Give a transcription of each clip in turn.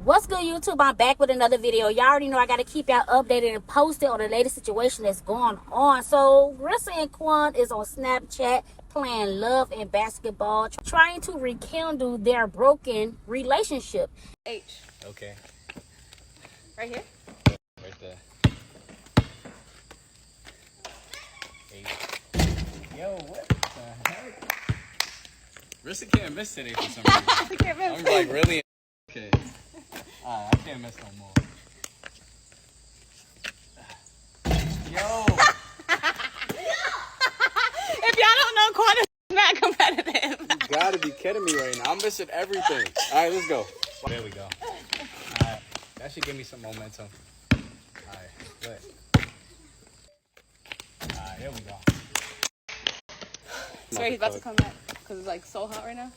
What's good, YouTube? I'm back with another video. Y'all already know I got to keep y'all updated and posted on the latest situation that's going on. So Rissa and Quan is on Snapchat playing love and basketball, trying to rekindle their broken relationship. H. Okay. Right here? Right there. H. Yo, what the heck? Rissa can't miss today for some reason. I can't miss. I'm like, really? Okay. I can't miss no more. Yo! If y'all don't know, Quan is not competitive. You gotta be kidding me right now. I'm missing everything. Alright, let's go. There we go. Alright. That should give me some momentum. Alright, good. Alright, here we go. Sorry, he's about to come back because it's like so hot right now.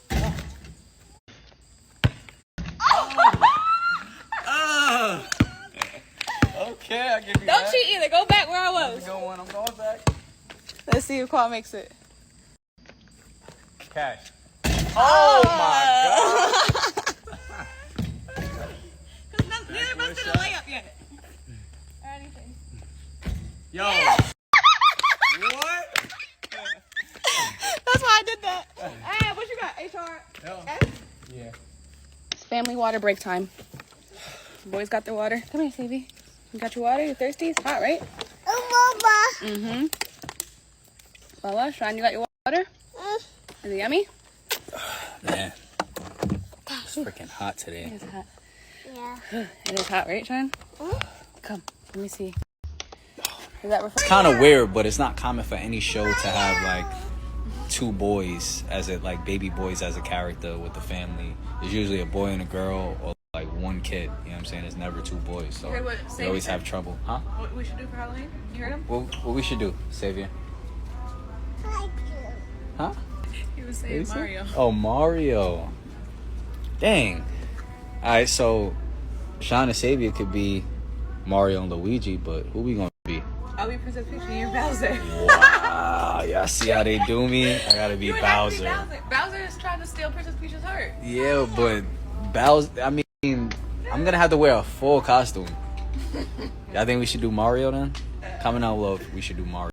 Okay, I'll give you Don't that. cheat either. Go back where I was. I'm going back. Let's see if Quan makes it. Cash. Oh my god. Because neither of us did a layup yet. Or anything. Yo. What? That's why I did that. Hey, what you got? HR? No. F? Yeah. It's family water break time. The boys got their water. Come here, Stevie. You got your water? You thirsty? It's hot, right? Mm-hmm. Bella, Sean, you got your water? Is it yummy? Man. It's freaking hot today. It's hot. Yeah. It is hot, right, Sean? Come, let me see. Is that It's kind of weird, but it's not common for any show to have like two boys as it like baby boys as a character with the family. It's usually a boy and a girl or like one kid. You know what I'm saying? It's never two boys. So You heard what they Savior always said? have trouble. Huh? What we should do for Halloween? You heard him? What we should do, Savior? Huh? He was What saying you say? Mario. Oh, Mario. Dang. Alright, so Sean and Savior could be Mario and Luigi, but who we gonna be? I'll be Princess Peach and you're Bowser. Wow, y'all see how they do me? I gotta be You would have to Bowser. be Bowser. Bowser is trying to steal Princess Peach's heart. Yeah, but Bowser, I mean, I'm gonna have to wear a full costume. Y'all think we should do Mario then? Comment down below if we should do Mario.